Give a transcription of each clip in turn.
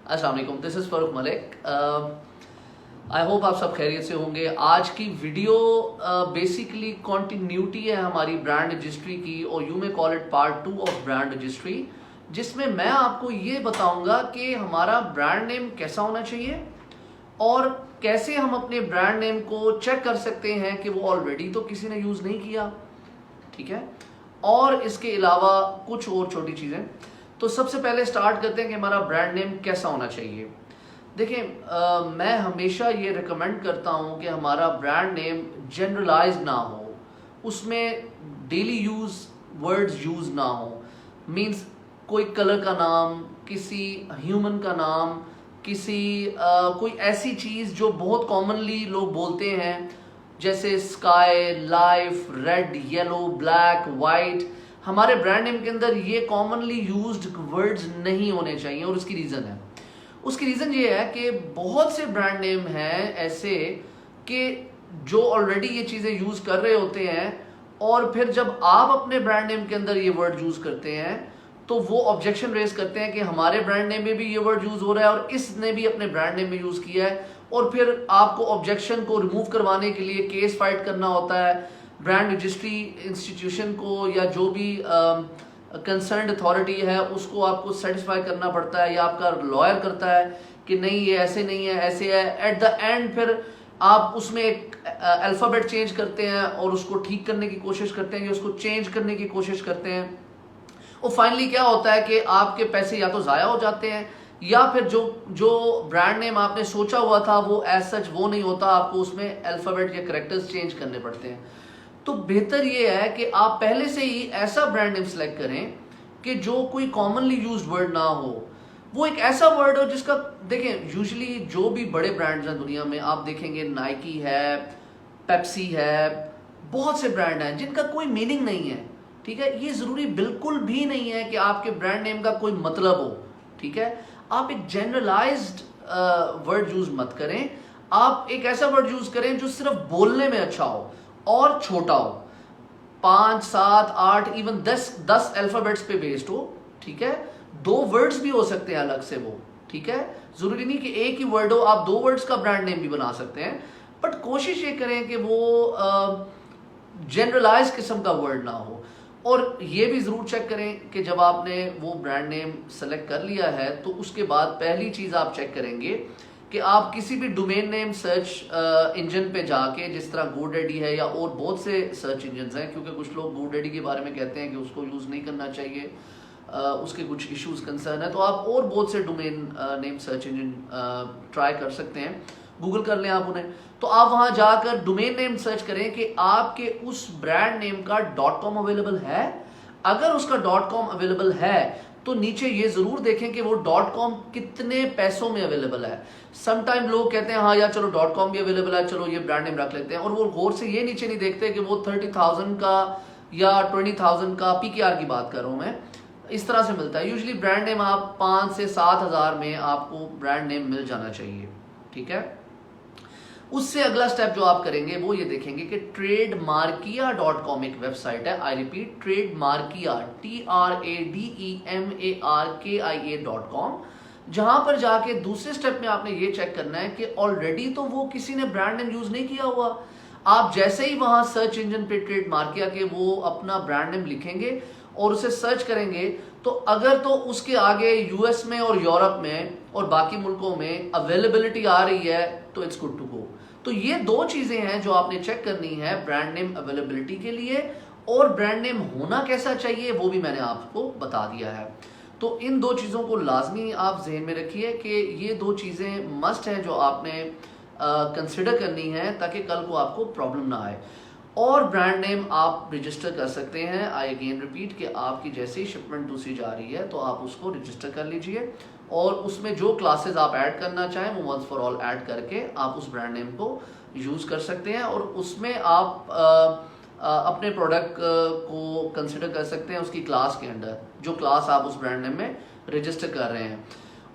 अस्सलाम वालेकुम, this is Farooq Malik. I hope आप सब खैरियत से होंगे। आज की वीडियो बेसिकली कॉन्टिन्यूटी है हमारी ब्रांड रजिस्ट्री की, और you may call it part 2 of brand registry, जिसमें मैं आपको ये बताऊंगा कि हमारा ब्रांड नेम कैसा होना चाहिए और कैसे हम अपने ब्रांड नेम को चेक कर सकते हैं कि वो ऑलरेडी तो किसी ने यूज़ नहीं किया, ठीक है। और इसके अलावा कुछ और छोटी चीज़ें। तो सबसे पहले स्टार्ट करते हैं कि हमारा ब्रांड नेम कैसा होना चाहिए। देखिए, मैं हमेशा ये रिकमेंड करता हूँ कि हमारा ब्रांड नेम जनरलाइज ना हो, उसमें डेली यूज़ वर्ड्स यूज़ ना हो। मीन्स कोई कलर का नाम, किसी ह्यूमन का नाम, किसी कोई ऐसी चीज़ जो बहुत कॉमनली लोग बोलते हैं, जैसे sky, life, red, yellow, black, white. हमारे ब्रांड नेम के अंदर ये कॉमनली यूज्ड वर्ड्स नहीं होने चाहिए, और उसकी रीज़न है। उसकी रीज़न ये है कि बहुत से ब्रांड नेम हैं ऐसे कि जो ऑलरेडी ये चीज़ें यूज़ कर रहे होते हैं, और फिर जब आप अपने ब्रांड नेम के अंदर ये वर्ड यूज़ करते हैं तो वो ऑब्जेक्शन रेज करते हैं कि हमारे ब्रांड नेम में भी ये वर्ड यूज़ हो रहा है और इसने भी अपने ब्रांड नेम में यूज़ किया है, और फिर आपको ऑब्जेक्शन को रिमूव करवाने के लिए केस फाइट करना होता है ब्रांड रजिस्ट्री इंस्टीट्यूशन को, या जो भी कंसर्न्ड अथॉरिटी है उसको आपको सेटिस्फाई करना पड़ता है, या आपका लॉयर करता है कि नहीं ये ऐसे नहीं है, ऐसे है। एट द एंड फिर आप उसमें एक अल्फ़ाबेट चेंज करते हैं और उसको ठीक करने की कोशिश करते हैं, या उसको चेंज करने की कोशिश करते हैं, और फाइनली क्या होता है कि आपके पैसे या तो ज़ाया हो जाते हैं, या फिर जो ब्रांड नेम आपने सोचा हुआ था वो एज सच वो नहीं होता, आपको उसमें अल्फ़ाबेट या कैरेक्टर्स चेंज करने पड़ते हैं। तो बेहतर ये है कि आप पहले से ही ऐसा ब्रांड नेम सेलेक्ट करें कि जो कोई कॉमनली यूज्ड वर्ड ना हो, वो एक ऐसा वर्ड हो जिसका, देखें, यूजुअली जो भी बड़े ब्रांड्स हैं दुनिया में, आप देखेंगे नाइकी है, पेप्सी है, बहुत से ब्रांड हैं जिनका कोई मीनिंग नहीं है, ठीक है। ये ज़रूरी बिल्कुल भी नहीं है कि आपके ब्रांड नेम का कोई मतलब हो, ठीक है। आप एक जनरलाइज्ड वर्ड यूज़ मत करें, आप एक ऐसा वर्ड यूज़ करें जो सिर्फ बोलने में अच्छा हो और छोटा हो, 5, 7, 8, इवन 10 अल्फाबेट्स पे बेस्ड हो, ठीक है। 2 वर्ड्स भी हो सकते हैं अलग से वो, ठीक है। जरूरी नहीं कि एक ही वर्ड हो, आप 2 वर्ड्स का ब्रांड नेम भी बना सकते हैं, बट कोशिश ये करें कि वो जनरलाइज किस्म का वर्ड ना हो। और ये भी ज़रूर चेक करें कि जब आपने वो ब्रांड नेम सेलेक्ट कर लिया है तो उसके बाद पहली चीज़ आप चेक करेंगे कि आप किसी भी डोमेन नेम सर्च इंजन पे जाके, जिस तरह GoDaddy है या और बहुत से सर्च इंजन हैं, क्योंकि कुछ लोग GoDaddy के बारे में कहते हैं कि उसको यूज़ नहीं करना चाहिए, उसके कुछ इश्यूज कंसर्न है, तो आप और बहुत से domain name search engine try कर सकते हैं, गूगल कर लें आप उन्हें। तो आप वहाँ जाकर डोमेन नेम सर्च करें कि आपके उस ब्रांड नेम का .com अवेलेबल है। अगर उसका .com अवेलेबल है तो नीचे ये जरूर देखें कि वो .com कितने पैसों में अवेलेबल है। समटाइम लोग कहते हैं हाँ यार चलो .com भी अवेलेबल है, चलो ये ब्रांड नेम रख लेते हैं, और वो गौर से ये नीचे नहीं देखते कि वो 30,000 का या 20,000 का PKR की बात कर रहा हूँ मैं, इस तरह से मिलता है। यूजुअली ब्रांड नेम आप 5 से 7 हज़ार में आपको ब्रांड नेम मिल जाना चाहिए, ठीक है। उससे अगला स्टेप जो आप करेंगे वो ये देखेंगे कि trademarkia.com एक वेबसाइट है, आई रिपीट trademarkia TRADEMARKIA.com, जहां पर जाके दूसरे स्टेप में आपने ये चेक करना है कि ऑलरेडी तो वो किसी ने ब्रांड नेम यूज नहीं किया हुआ। आप जैसे ही वहां सर्च इंजन पे ट्रेडमार्किया के वो अपना ब्रांड नेम लिखेंगे और उसे सर्च करेंगे, तो अगर तो उसके आगे US में और यूरोप में और बाकी मुल्कों में अवेलेबिलिटी आ रही है तो इट्स गुड टू गो। तो ये 2 चीजें हैं जो आपने चेक करनी है ब्रांड नेम अवेलेबिलिटी के लिए, और ब्रांड नेम होना कैसा चाहिए वो भी मैंने आपको बता दिया है। तो इन 2 चीज़ों को लाजमी आप जहन में रखिए कि ये 2 चीज़ें मस्ट हैं जो आपने कंसिडर करनी है, ताकि कल को आपको प्रॉब्लम ना आए। और ब्रांड नेम आप रजिस्टर कर सकते हैं, आई अगेन रिपीट, कि आपकी जैसे ही शिपमेंट दूसरी जा रही है तो आप उसको रजिस्टर कर लीजिए, और उसमें जो क्लासेस आप ऐड करना चाहें वो वंस फॉर ऑल ऐड करके आप उस ब्रांड नेम को यूज़ कर सकते हैं, और उसमें आप अपने प्रोडक्ट को कंसिडर कर सकते हैं उसकी क्लास के अंडर, जो क्लास आप उस ब्रांड नेम में रजिस्टर कर रहे हैं।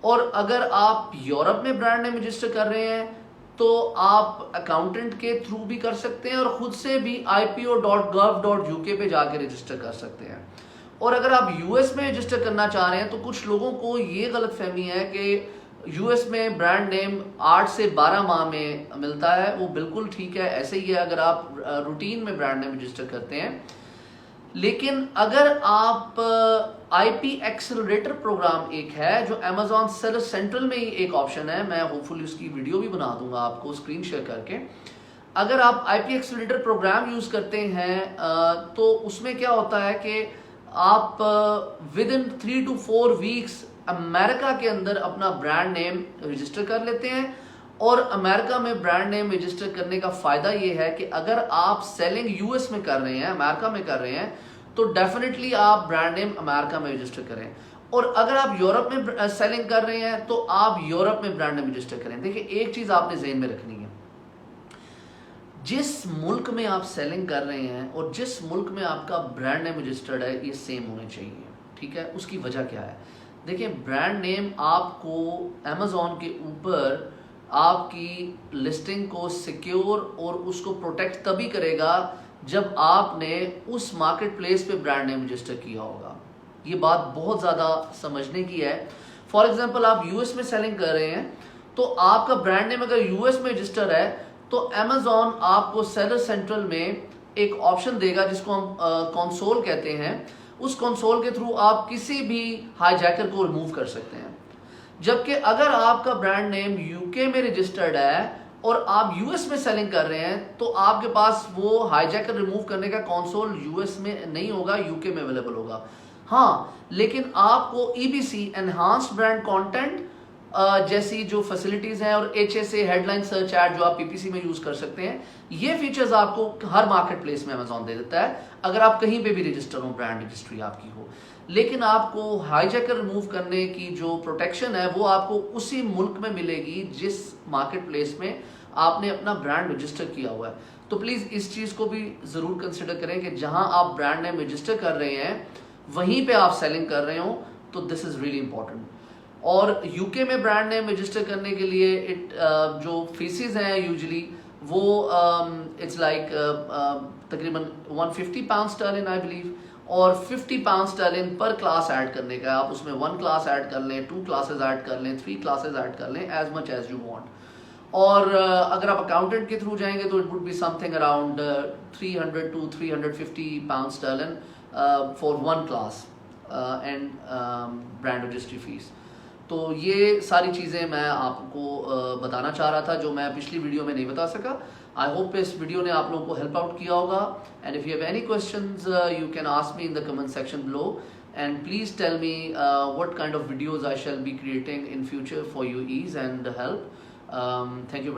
और अगर आप यूरोप में ब्रांड नेम रजिस्टर कर रहे हैं तो आप अकाउंटेंट के थ्रू भी कर सकते हैं, और खुद से भी ipo.gov.uk पे जाके रजिस्टर कर सकते हैं। और अगर आप US में रजिस्टर करना चाह रहे हैं तो कुछ लोगों को ये गलत फहमी है कि यूएस में ब्रांड नेम 8 से 12 माह में मिलता है, वो बिल्कुल ठीक है, ऐसे ही है अगर आप रूटीन में ब्रांड नेम रजिस्टर करते हैं। लेकिन अगर आप आईपी एक्सेलरेटर प्रोग्राम एक है जो Amazon सेलर सेंट्रल में ही एक ऑप्शन है, मैं होपफुली उसकी वीडियो भी बना दूंगा आपको स्क्रीन शेयर करके। अगर आप आईपी एक्सेलरेटर प्रोग्राम यूज करते हैं तो उसमें क्या होता है कि आप with in 3 to 4 weeks America के अंदर अपना ब्रांड नेम रजिस्टर कर लेते हैं। और अमेरिका में ब्रांड नेम रजिस्टर करने का फायदा ये है कि अगर आप सेलिंग यूएस में कर रहे हैं, अमेरिका में कर रहे हैं, तो डेफिनेटली आप ब्रांड नेम अमेरिका में रजिस्टर करें। और अगर आप यूरोप में सेलिंग कर रहे हैं तो आप यूरोप में ब्रांड नेम रजिस्टर करें। देखिए एक चीज आपने ज़हन में रखनी है, जिस मुल्क में आप सेलिंग कर रहे हैं और जिस मुल्क में आपका ब्रांड नेम रजिस्टर्ड है, ये सेम होने चाहिए, ठीक है। उसकी वजह क्या है? देखिए ब्रांड नेम आपको Amazon के ऊपर आपकी लिस्टिंग को सिक्योर और उसको प्रोटेक्ट तभी करेगा जब आपने उस मार्केट प्लेस पे ब्रांड नेम रजिस्टर किया होगा। ये बात बहुत ज़्यादा समझने की है। फॉर एग्जांपल आप यूएस में सेलिंग कर रहे हैं तो आपका ब्रांड नेम अगर यूएस में रजिस्टर है तो Amazon आपको सेलर सेंट्रल में एक ऑप्शन देगा जिसको हम कंसोल कहते हैं। उस कंसोल के थ्रू आप किसी भी हाईजैकर को रिमूव कर सकते हैं। जबकि अगर आपका ब्रांड नेम यूके में रजिस्टर्ड है और आप यूएस में सेलिंग कर रहे हैं तो आपके पास वो हाईजैकर रिमूव करने का कंसोल यूएस में नहीं होगा, यूके में अवेलेबल होगा। हाँ, लेकिन आपको ईबीसी एनहांस्ड ब्रांड कंटेंट जैसी जो फैसिलिटीज हैं और HSA हेडलाइन सर्च ऐड जो आप पीपीसी में यूज कर सकते हैं, ये फीचर्स आपको हर मार्केट प्लेस में Amazon दे देता है अगर आप कहीं पे भी रजिस्टर हो, ब्रांड रजिस्ट्री आपकी हो। लेकिन आपको हाईजैकर रिमूव करने की जो प्रोटेक्शन है वो आपको उसी मुल्क में मिलेगी जिस मार्केट प्लेस में आपने अपना ब्रांड रजिस्टर किया हुआ है। तो प्लीज इस चीज को भी जरूर कंसिडर करें कि जहां आप ब्रांड नेम रजिस्टर कर रहे हैं वहीं पे आप सेलिंग कर रहे हो, तो दिस इज रियली इंपॉर्टेंट। और यूके में ब्रांड नेम रजिस्टर करने के लिए जो फीसिस हैं यूजुअली वो इट्स लाइक तकरीबन 150 पाउंड स्टर्लिन आई बिलीव, और 50 पाउंड स्टर्लिन पर क्लास ऐड करने का। आप उसमें 1 क्लास ऐड कर लें, 2 क्लासेस ऐड कर लें, 3 क्लासेस ऐड कर लें, as much as you want. और अगर आप अकाउंटेंट के थ्रू जाएंगे तो it would be something around 300 to 350 pound sterling for 1 class and brand registry fees. तो ये सारी चीज़ें मैं आपको बताना चाह रहा था जो मैं पिछली वीडियो में नहीं बता सका। आई होप इस वीडियो ने आप लोगों को हेल्प आउट किया होगा। And if you have any questions you can ask me in the comment section below, and please tell me what kind of videos I shall be creating in future for your ease and help. Thank you.